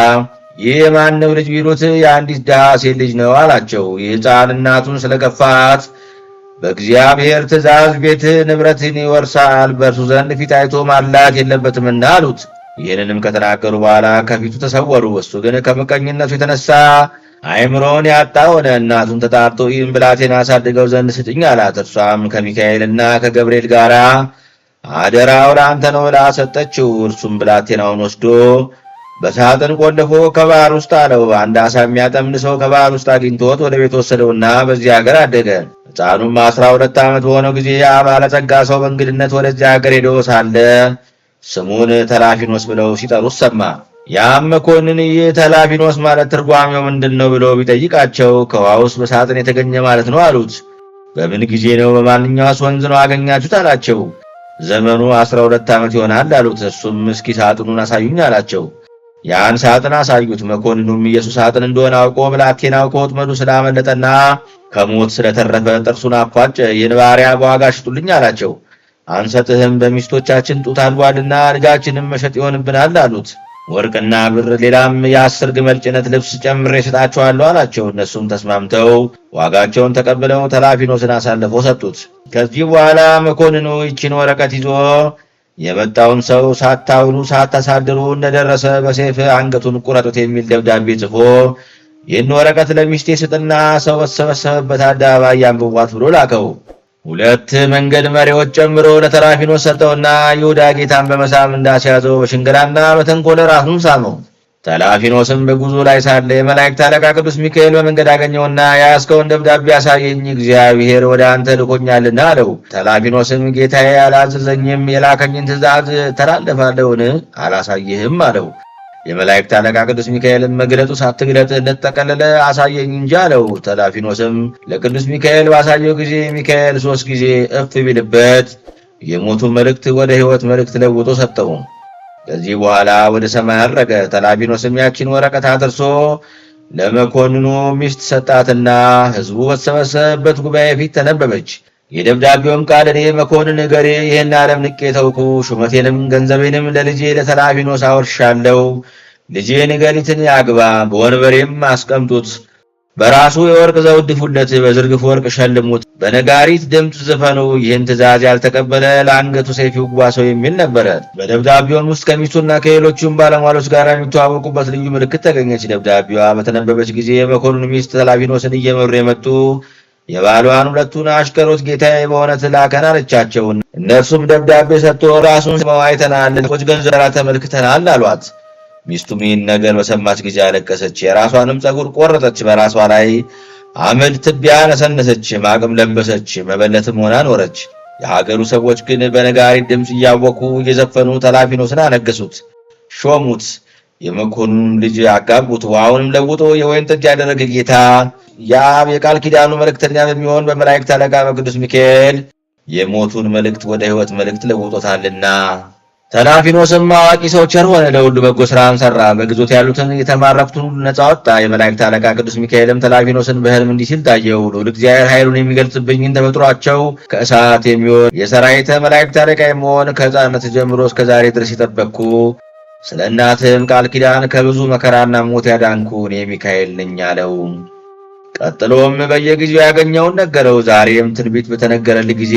A: ይህ የማነው ልጅ ቢሉት የአንዲት ድሃ ሴት ልጅ ነው አላቸው። ይህ ሕፃን እናቱን ስለገፋት በእግዚአብሔር ትእዛዝ ቤት ንብረትን ይወርሳል፣ በእርሱ ዘንድ ፊት አይቶ ማላት የለበትምና አሉት። ይህንንም ከተናገሩ በኋላ ከፊቱ ተሰወሩ። እሱ ግን ከምቀኝነቱ የተነሳ አእምሮውን ያጣ ሆነ። እናቱን ተጣርቶ ይህን ብላቴና አሳድገው ዘንድ ስጥኝ አላት። እርሷም ከሚካኤልና ከገብርኤል ጋር አደራው ለአንተ ነው ብላ ሰጠችው። እርሱም ብላቴናውን ወስዶ በሳጥን ቆልፎ ከባህር ውስጥ አለው። አንድ ዓሣ የሚያጠምድ ሰው ከባህር ውስጥ አግኝቶት ወደ ቤት ወሰደውና በዚህ ሀገር አደገ። ሕፃኑም 12 ዓመት በሆነው ጊዜ ያ ባለጸጋ ሰው በእንግድነት ወደዚህ ሀገር ሄዶ ሳለ ስሙን ተላፊኖስ ብለው ሲጠሩት ሰማ። ያም መኮንን ይህ ተላፊኖስ ማለት ትርጓሜው ምንድን ነው ብሎ ቢጠይቃቸው ከውሃ ውስጥ በሳጥን የተገኘ ማለት ነው አሉት። በምን ጊዜ ነው በማንኛውስ ወንዝ ነው አገኛችሁት አላቸው። ዘመኑ 12 ዓመት ይሆናል አሉት። እሱም እስኪ ሳጥኑን አሳዩኝ አላቸው። ያን ሳጥን አሳዩት። መኮንኑም ኢየሱስ ሳጥን እንደሆነ አውቆ ብላቴናው ከወጥመዱ ስላመለጠና ከሞት ስለተረፈ ጥርሱን አፏጨ። ይህን ባሪያ በዋጋ ሽጡልኝ አላቸው። አንሰጥህም፣ በሚስቶቻችን ጡት አልቧልና ልጃችንም መሸጥ ይሆንብናል አሉት። ወርቅና ብር ሌላም የ10 ግመል ጭነት ልብስ ጨምሬ እሰጣቸዋለሁ አላቸው። እነሱም ተስማምተው ዋጋቸውን ተቀብለው ተላፊኖስን አሳልፈው ሰጡት። ከዚህ በኋላ መኮንኑ ይችን ወረቀት ይዞ የመጣውን ሰው ሳታውሉ ሳታሳድሩ እንደደረሰ በሰይፍ አንገቱን ቁረጡት የሚል ደብዳቤ ጽፎ ይህን ወረቀት ለሚስቴ ስጥና ሰው በተሰበሰበበት አደባባይ አንብቧት ብሎ ላከው። 2 መንገድ መሪዎች ጨምሮ ለተላፊኖስ ሰጠውና ይሁዳ ጌታን በመሳም እንዳስያዘው በሽንገላና በተንኮል ራሱን ሳመው። ተላፊኖስም በጉዞ ላይ ሳለ የመላእክት አለቃ ቅዱስ ሚካኤል በመንገድ አገኘውና ያስከውን ደብዳቤ አሳየኝ፣ እግዚአብሔር ወደ አንተ ልኮኛልና አለው። ተላፊኖስም ጌታዬ አላዘዘኝም፣ የላከኝን ትእዛዝ ተላለፋለሁን? አላሳየህም አለው። የመላእክት አለቃ ቅዱስ ሚካኤልም መግለጡ ሳትግለጥ እንደተጠቀለለ አሳየኝ እንጂ አለው። ተላፊኖስም ለቅዱስ ሚካኤል ባሳየው ጊዜ ሚካኤል 3 ጊዜ እፍ ቢልበት የሞቱን መልእክት ወደ ሕይወት መልእክት ለውጦ ሰጠው። ከዚህ በኋላ ወደ ሰማይ አረገ። ተላፊኖስም ያችን ወረቀት አድርሶ ለመኮንኑ ሚስት ሰጣትና ሕዝቡ በተሰበሰበበት ጉባኤ ፊት ተነበበች። የደብዳቤውም ቃል እኔ መኮንን እገሌ ይህን ዓለም ንቄ ተውኩ፣ ሹመቴንም ገንዘቤንም ለልጄ ለተላፊኖስ አወርሻለሁ። ልጄን እገሊትን ያግባ፣ በወንበሬም አስቀምጡት፣ በራሱ የወርቅ ዘውድ ድፉለት፣ በዝርግፍ ወርቅ ሸልሙት፣ በነጋሪት ድምፅ ዝፈኑ። ይህን ትእዛዝ ያልተቀበለ ለአንገቱ ሰይፍ ይዋሰው የሚል ነበረ። በደብዳቤውም ውስጥ ከሚስቱና ከሌሎቹም ባለሟሎች ጋር የሚተዋወቁበት ልዩ ምልክት ተገኘች። ደብዳቤዋ በተነበበች ጊዜ የመኮንን ሚስት ተላፊኖስን እየመሩ የመጡ የባሏን 2ቱን አሽከሮች ጌታዬ በእውነት ላከን አለቻቸው። እነርሱም ደብዳቤ ሰጥቶ ራሱን አይተናል፣ ሌሎች ገንዘብ ተመልክተናል አሏት። ሚስቱም ይህን ነገር በሰማች ጊዜ አለቀሰች። የራሷንም ፀጉር ቆረጠች፣ በራሷ ላይ አመድ ትቢያ ነሰነሰች፣ ማቅም ለበሰች፣ መበለትም ሆና ኖረች። የሀገሩ ሰዎች ግን በነጋሪት ድምፅ እያወቁ እየዘፈኑ ተላፊኖስን አነገሱት፣ ሾሙት። የመኮንኑን ልጅ አጋቡት። ውሃውንም ለውጦ የወይን ጠጅ ያደረገ ጌታ የአብ የቃል ኪዳኑ መልእክተኛ በሚሆን በመላእክት አለቃ በቅዱስ ሚካኤል የሞቱን መልእክት ወደ ሕይወት መልእክት ለውጦታልና። ተላፊኖስም አዋቂ ሰው ቸር ሆነ፣ ለሁሉ በጎ ሥራን ሠራ፣ በግዞት ያሉትን የተማረኩትን ሁሉ ነፃ ወጣ። የመላእክት አለቃ ቅዱስ ሚካኤልም ተላፊኖስን በሕልም እንዲህ ሲል ታየው። ልዑል እግዚአብሔር ኃይሉን የሚገልጽብኝን ተፈጥሯቸው ከእሳት የሚሆን የሰራዊተ መላእክት አለቃ የመሆን ከሕፃንነት ጀምሮ እስከ ዛሬ ድረስ የጠበቅኩ ስለ እናትህም ቃል ኪዳን ከብዙ መከራና ሞት ያዳንኩ እኔ ሚካኤል ነኝ አለው። ቀጥሎም በየጊዜው ያገኘውን ነገረው። ዛሬም ትንቢት በተነገረልህ ጊዜ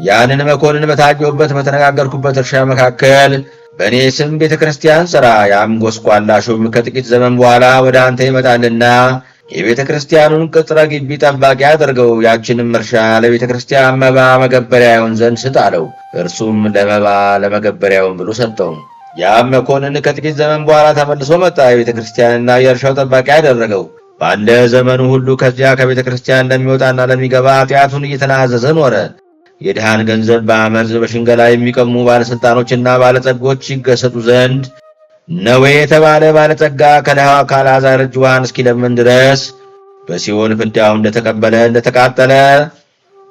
A: ያንን መኮንን በታየሁበት በተነጋገርኩበት እርሻ መካከል በእኔ ስም ቤተክርስቲያን ሥራ። ያም ጎስቋላ ሹም ከጥቂት ዘመን በኋላ ወደ አንተ ይመጣልና የቤተክርስቲያኑን ቅጥረ ግቢ ጠባቂ አድርገው፣ ያችንም እርሻ ለቤተክርስቲያን መባ መገበሪያ ይሆን ዘንድ ስጥ አለው። እርሱም ለመባ ለመገበሪያውን ብሎ ሰጠው። ያም መኮንን ከጥቂት ዘመን በኋላ ተመልሶ መጣ። የቤተክርስቲያንና የእርሻው ጠባቂ አደረገው። ባለ ዘመኑ ሁሉ ከዚያ ከቤተ ክርስቲያን ለሚወጣና ለሚገባ ኃጢአቱን እየተናዘዘ ኖረ። የድሃን ገንዘብ በአመፅ በሽንገላ የሚቀሙ ባለስልጣኖችና ባለጸጎች ይገሰጡ ዘንድ ነዌ የተባለ ባለጸጋ ከድሃው ከአልዓዛር እጅ ውሃን እስኪለምን ድረስ በሲኦል ፍዳው እንደተቀበለ እንደተቃጠለ፣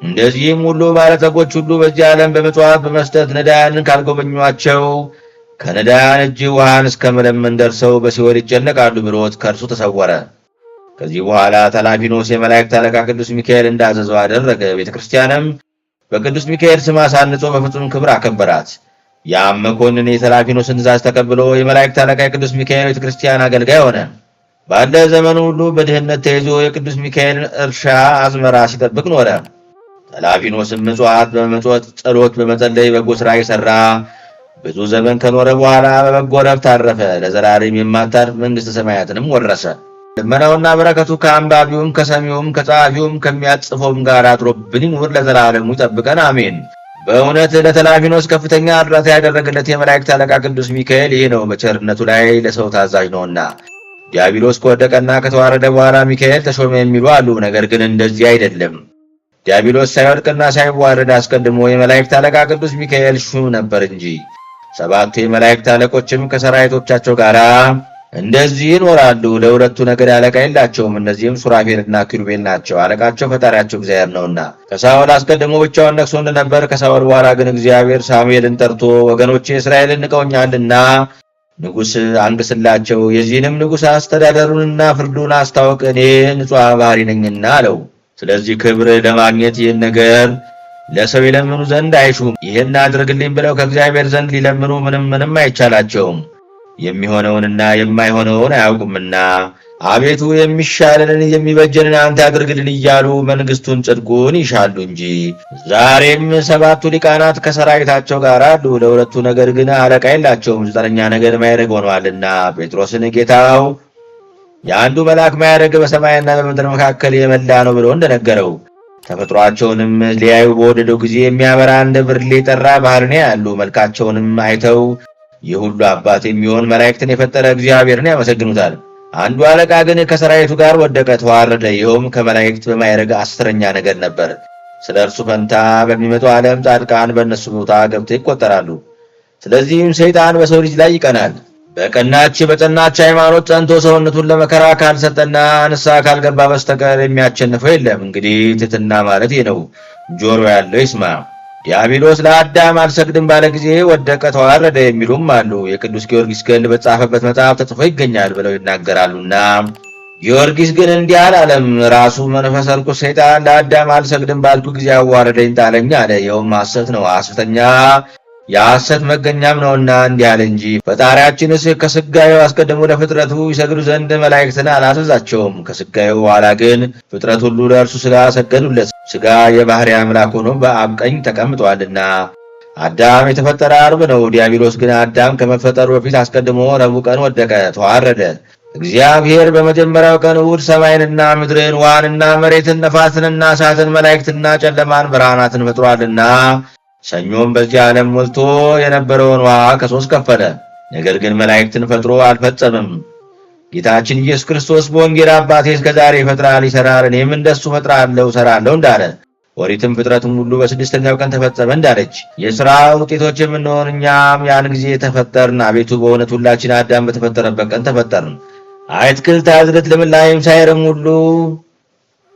A: እንደዚህም ሁሉ ባለጸጎች ሁሉ በዚህ ዓለም በምጽዋት በመስጠት ነዳያንን ካልጎበኟቸው ከነዳያን እጅ ውሃን እስከ መለመን ደርሰው በሲኦል ይጨነቃሉ ብሎት ከእርሱ ተሰወረ። ከዚህ በኋላ ተላፊኖስ የመላእክት አለቃ ቅዱስ ሚካኤል እንዳዘዘው አደረገ። ቤተ ክርስቲያንም በቅዱስ ሚካኤል ስም አሳንጾ በፍጹም ክብር አከበራት። ያም መኮንን የተላፊኖስን ትእዛዝ ተቀብሎ የመላእክት አለቃ የቅዱስ ሚካኤል ቤተ ክርስቲያን አገልጋይ ሆነ። ባለ ዘመኑ ሁሉ በድህነት ተይዞ የቅዱስ ሚካኤልን እርሻ አዝመራ ሲጠብቅ ኖረ። ተላፊኖስም ምጽዋት በመመጽወት ጸሎት በመጸለይ በጎ ሥራ የሠራ ብዙ ዘመን ከኖረ በኋላ በበጎ ረፍት አረፈ። ለዘላለም የማታልፍ መንግሥተ ሰማያትንም ወረሰ። ልመናውና በረከቱ ከአንባቢውም ከሰሚውም ከጸሐፊውም ከሚያጽፈውም ጋር አድሮብን ይኑር ለዘላለሙ ይጠብቀን፣ አሜን። በእውነት ለተላፊኖስ ከፍተኛ እርዳታ ያደረገለት የመላእክት አለቃ ቅዱስ ሚካኤል ይህ ነው። በቸርነቱ ላይ ለሰው ታዛዥ ነውና። ዲያብሎስ ከወደቀና ከተዋረደ በኋላ ሚካኤል ተሾመ የሚሉ አሉ። ነገር ግን እንደዚህ አይደለም። ዲያብሎስ ሳይወድቅና ሳይዋረድ አስቀድሞ የመላእክት አለቃ ቅዱስ ሚካኤል ሹም ነበር እንጂ። ሰባቱ የመላእክት አለቆችም ከሰራዊቶቻቸው ጋር እንደዚህ ይኖራሉ። ለሁለቱ ነገድ አለቃ የላቸውም። እነዚህም ሱራፌልና ኪሩቤል ናቸው። አለቃቸው ፈጣሪያቸው እግዚአብሔር ነውና። ከሳኦል አስቀድሞ ብቻውን ነግሶ እንደነበር፣ ከሳኦል በኋላ ግን እግዚአብሔር ሳሙኤልን ጠርቶ ወገኖቼ እስራኤልን ንቀውኛልና ንጉሥ አንግስላቸው፣ የዚህንም ንጉሥ አስተዳደሩንና ፍርዱን አስታውቅ፣ እኔ ንጹሕ ባሕሪ ነኝና አለው። ስለዚህ ክብር ለማግኘት ይህን ነገር ለሰው ይለምኑ ዘንድ አይሹም። ይህን አድርግልኝ ብለው ከእግዚአብሔር ዘንድ ሊለምኑ ምንም አይቻላቸውም። የሚሆነውንና የማይሆነውን አያውቁምና አቤቱ የሚሻለንን የሚበጀንን አንተ አድርግልን እያሉ መንግሥቱን ጽድቁን ይሻሉ እንጂ። ዛሬም ሰባቱ ሊቃናት ከሰራዊታቸው ጋር አሉ። ለሁለቱ ነገድ ግን አለቃ የላቸውም። 9ኛ ነገድ ማዕረግ ሆነዋልና። ጴጥሮስን ጌታው የአንዱ መልአክ ማዕረግ በሰማይና በምድር መካከል የመላ ነው ብሎ እንደነገረው ተፈጥሯቸውንም ሊያዩ በወደደው ጊዜ የሚያበራ እንደ ብርሌ ጠራ ባህርን ያሉ መልካቸውንም አይተው የሁሉ አባት የሚሆን መላእክትን የፈጠረ እግዚአብሔርን ያመሰግኑታል። አንዱ አለቃ ግን ከሰራዊቱ ጋር ወደቀ፣ ተዋረደ። ይኸውም ከመላእክት በማዕረግ 10ኛ ነገድ ነበር። ስለ እርሱ ፈንታ በሚመጣው ዓለም ጻድቃን በእነሱ ቦታ ገብተው ይቆጠራሉ። ስለዚህም ሰይጣን በሰው ልጅ ላይ ይቀናል። በጸናች ሃይማኖት ጸንቶ ሰውነቱን ለመከራ ካልሰጠና ንስሐ ካልገባ በስተቀር የሚያቸንፈው የለም። እንግዲህ ትሕትና ማለት ይህ ነው። ጆሮ ያለው ይስማ። ዲያብሎስ ለአዳም አልሰግድም ባለ ጊዜ ወደቀ፣ ተዋረደ የሚሉም አሉ። የቅዱስ ጊዮርጊስ ገድል በተጻፈበት መጽሐፍ ተጽፎ ይገኛል ብለው ይናገራሉና፣ ጊዮርጊስ ግን እንዲህ አላለም። ራሱ መንፈሰ ርኩስ ሰይጣን ለአዳም አልሰግድም ባልኩ ጊዜ አዋረደኝ፣ ጣለኝ አለ። ይኸውም ሐሰት ነው፣ ሐሰተኛ የሐሰት መገኛም ነውና እንዲህ አለ እንጂ። ፈጣሪያችንስ ከሥጋዌው አስቀድሞ ለፍጥረቱ ይሰግዱ ዘንድ መላእክትን አላዘዛቸውም። ከሥጋዌው በኋላ ግን ፍጥረት ሁሉ ለእርሱ ሥጋ ሰገዱለት። ሥጋ የባሕርይ አምላክ ሆኖ በአብ ቀኝ ተቀምጧልና። አዳም የተፈጠረ ዓርብ ነው። ዲያብሎስ ግን አዳም ከመፈጠሩ በፊት አስቀድሞ ረቡዕ ቀን ወደቀ፣ ተዋረደ። እግዚአብሔር በመጀመሪያው ቀን እሑድ ሰማይንና ምድርን፣ ውሃንና መሬትን፣ ነፋስንና እሳትን፣ መላእክትና ጨለማን ብርሃናትን ፈጥሯልና ሰኞም በዚህ ዓለም ሞልቶ የነበረውን ውሃ ከ3 ከፈለ። ነገር ግን መላእክትን ፈጥሮ አልፈጸምም። ጌታችን ኢየሱስ ክርስቶስ በወንጌል አባቴ እስከ ዛሬ ይፈጥራል፣ ይሰራል፣ እኔም እንደሱ ፈጥራለሁ፣ እሰራለሁ እንዳለ፣ ኦሪትም ፍጥረቱም ሁሉ በ6ኛው ቀን ተፈጸመ እንዳለች የሥራ ውጤቶች የምንሆን እኛም ያን ጊዜ ተፈጠርን። አቤቱ በእውነት ሁላችን አዳም በተፈጠረበት ቀን ተፈጠርን። አትክልት፣ አዝርዕት፣ ልምላሜም ሳይርም ሁሉ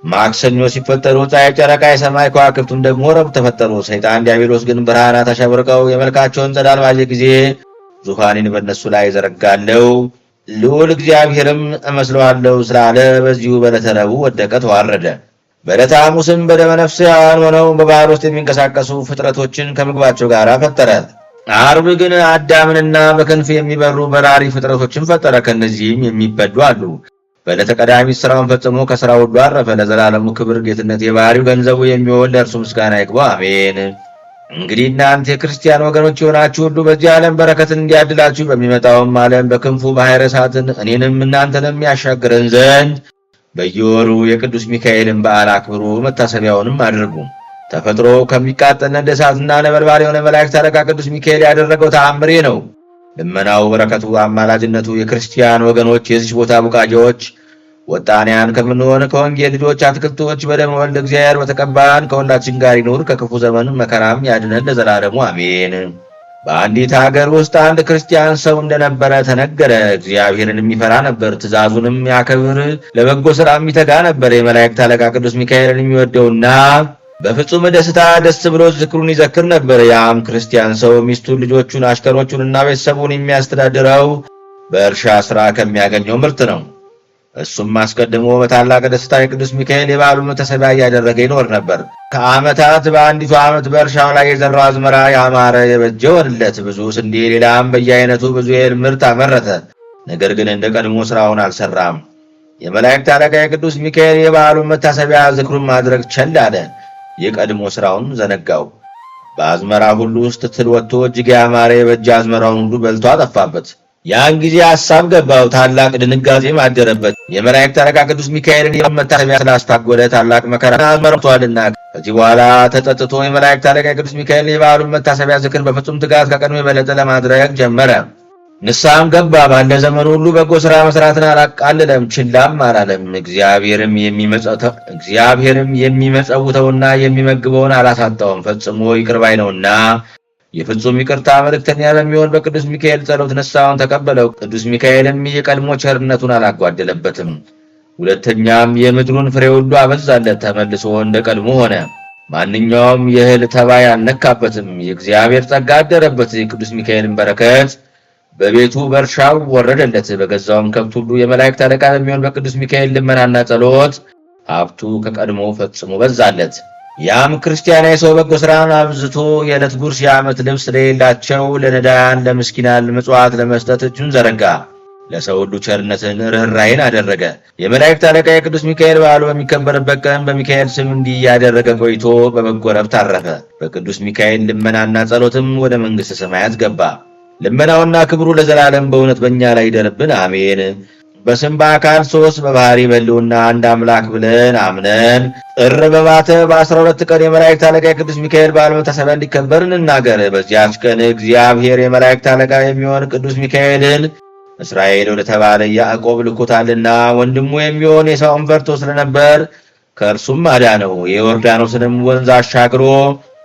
A: ማክሰኞ ሲፈጠሩ ፀሐይ፣ ጨረቃ፣ የሰማይ ከዋክብቱም ደግሞ ረቡዕ ተፈጠሩ። ሰይጣን ዲያብሎስ ግን ብርሃናት አሸብርቀው የመልካቸውን ጸዳል ባየ ጊዜ ዙፋኔን በእነሱ ላይ ዘረጋለሁ፣ ልዑል እግዚአብሔርም እመስለዋለሁ ስላለ በዚሁ በዕለተ ረቡዕ ወደቀ፣ ተዋረደ። በዕለተ ሐሙስም በደመ ነፍስ ሕያዋን ሆነው በባሕር ውስጥ የሚንቀሳቀሱ ፍጥረቶችን ከምግባቸው ጋር ፈጠረ። ዓርብ ግን አዳምንና በክንፍ የሚበሩ በራሪ ፍጥረቶችን ፈጠረ። ከእነዚህም የሚበሉ አሉ። በዕለተ ቀዳሚት ሥራውን ፈጽሞ ከሥራ ሁሉ አረፈ። ለዘላለሙ ክብር ጌትነት የባሕሪው ገንዘቡ የሚሆን ለእርሱ ምስጋና ይግባው፣ አሜን። እንግዲህ እናንተ የክርስቲያን ወገኖች የሆናችሁ ሁሉ በዚህ ዓለም በረከትን እንዲያድላችሁ በሚመጣውም ዓለም በክንፉ ባሕረ እሳትን እኔንም እናንተንም ያሻግረን ዘንድ በየወሩ የቅዱስ ሚካኤልን በዓል አክብሩ፣ መታሰቢያውንም አድርጉ። ተፈጥሮ ከሚቃጠል ነደ እሳትና ነበልባል የሆነ መላእክት አለቃ ቅዱስ ሚካኤል ያደረገው ተአምሬ ነው። ልመናው፣ በረከቱ፣ አማላጅነቱ የክርስቲያን ወገኖች የዚች ቦታ ቡቃያዎች ወጣንያን ከምንሆን ከወንጌል ልጆች አትክልቶች በደመ ወልደ እግዚአብሔር በተቀባን ከሁላችን ጋር ይኑር፣ ከክፉ ዘመን መከራም ያድነን ለዘላለሙ አሜን። በአንዲት ሀገር ውስጥ አንድ ክርስቲያን ሰው እንደነበረ ተነገረ። እግዚአብሔርን የሚፈራ ነበር፣ ትእዛዙንም ያከብር፣ ለበጎ ሥራ የሚተጋ ነበር። የመላእክት አለቃ ቅዱስ ሚካኤልን የሚወደውና በፍጹም ደስታ ደስ ብሎት ዝክሩን ይዘክር ነበር። ያም ክርስቲያን ሰው ሚስቱን፣ ልጆቹን፣ አሽከሮቹንና ቤተሰቡን የሚያስተዳድረው በእርሻ ሥራ ከሚያገኘው ምርት ነው። እሱም አስቀድሞ በታላቅ ደስታ የቅዱስ ሚካኤል የበዓሉን መታሰቢያ እያደረገ ይኖር ነበር። ከዓመታት በአንዲቱ ዓመት በእርሻው ላይ የዘራው አዝመራ ያማረ የበጀ ሆነለት። ብዙ ስንዴ፣ ሌላም በየአይነቱ ብዙ የእህል ምርት አመረተ። ነገር ግን እንደ ቀድሞ ሥራውን አልሰራም። የመላእክት አለቃ የቅዱስ ሚካኤል የበዓሉን መታሰቢያ ዝክሩን ማድረግ ቸል አለ። የቀድሞ ሥራውን ዘነጋው። በአዝመራ ሁሉ ውስጥ ትል ወጥቶ እጅግ ያማረ የበጀ አዝመራውን ሁሉ በልቶ አጠፋበት። ያን ጊዜ ሐሳብ ገባው፣ ታላቅ ድንጋጤም አደረበት። የመላእክት አለቃ ቅዱስ ሚካኤልን መታሰቢያ ስላስታጎለ ታላቅ መከራ አዝመርቷልና። ከዚህ በኋላ ተጸጽቶ የመላእክት አለቃ ቅዱስ ሚካኤል የበዓሉን መታሰቢያ ዝክር በፍጹም ትጋት ከቀድሞ የበለጠ ለማድረግ ጀመረ። ንስሐም ገባ። ባለ ዘመኑ ሁሉ በጎ ሥራ መስራትን አላቃለለም፣ ችላም አላለም። እግዚአብሔርም የሚመጸውተውና የሚመግበውን አላሳጣውም፣ ፈጽሞ ይቅር ባይ ነውና። የፍጹም ይቅርታ መልእክተኛ በሚሆን በቅዱስ ሚካኤል ጸሎት ንስሐውን ተቀበለው። ቅዱስ ሚካኤልም የቀድሞ ቸርነቱን አላጓደለበትም። ሁለተኛም የምድሩን ፍሬ ሁሉ አበዛለት፣ ተመልሶ እንደ ቀድሞ ሆነ። ማንኛውም የእህል ተባይ አልነካበትም። የእግዚአብሔር ጸጋ አደረበት። የቅዱስ ሚካኤልን በረከት በቤቱ በእርሻው ወረደለት። በገዛውም ከብት ሁሉ የመላእክት አለቃ በሚሆን በቅዱስ ሚካኤል ልመናና ጸሎት ሀብቱ ከቀድሞ ፈጽሞ በዛለት። ያም ክርስቲያናዊ ሰው በጎ ሥራን አብዝቶ የዕለት ጉርስ፣ የዓመት ልብስ ለሌላቸው ለነዳያን፣ ለምስኪናን ምጽዋት ለመስጠት እጁን ዘረጋ። ለሰው ሁሉ ቸርነትን ርኅራኄን አደረገ። የመላእክት አለቃ የቅዱስ ሚካኤል በዓሉ በሚከበርበት ቀን በሚካኤል ስም እንዲህ ያደረገ ቆይቶ በበጎ ረፍት አረፈ። በቅዱስ ሚካኤል ልመናና ጸሎትም ወደ መንግሥተ ሰማያት ገባ። ልመናውና ክብሩ ለዘላለም በእውነት በእኛ ላይ ይደርብን፣ አሜን። በስም በአካል ሦስት በባህሪ በሕልውና አንድ አምላክ ብለን አምነን ጥር በባተ በ12 ቀን የመላእክት አለቃ የቅዱስ ሚካኤል በዓል መታሰቢያ እንዲከበር እንናገር። በዚያች ቀን እግዚአብሔር የመላእክት አለቃ የሚሆን ቅዱስ ሚካኤልን እስራኤል ወደተባለ ያዕቆብ ልኮታልና፣ ወንድሙ የሚሆን ኤሳውን ፈርቶ ስለነበር ከእርሱም አዳነው። የዮርዳኖስንም ወንዝ አሻግሮ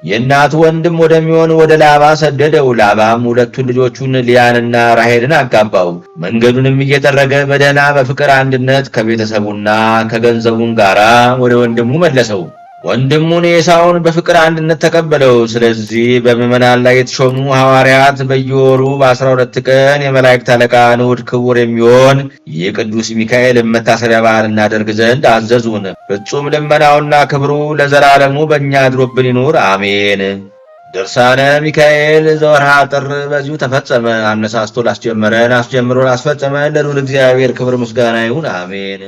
A: የእናቱ ወንድም ወደሚሆን ወደ ላባ ሰደደው። ላባም ሁለቱን ልጆቹን ሊያንና ራሔልን አጋባው። መንገዱንም እየጠረገ በደህና በፍቅር አንድነት ከቤተሰቡና ከገንዘቡም ጋር ወደ ወንድሙ መለሰው። ወንድሙን ኤሳውን በፍቅር አንድነት ተቀበለው። ስለዚህ በምዕመናን ላይ የተሾሙ ሐዋርያት በየወሩ በ12 ቀን የመላእክት አለቃ ንዑድ ክቡር የሚሆን የቅዱስ ሚካኤል መታሰቢያ በዓል እናደርግ ዘንድ አዘዙን። ፍጹም ልመናውና ክብሩ ለዘላለሙ በእኛ አድሮብን ይኑር፣ አሜን። ድርሳነ ሚካኤል ዘወርሃ ጥር በዚሁ ተፈጸመ። አነሳስቶ ላስጀመረን አስጀምሮ ላስፈጸመን ለልዑል እግዚአብሔር ክብር ምስጋና ይሁን፣ አሜን።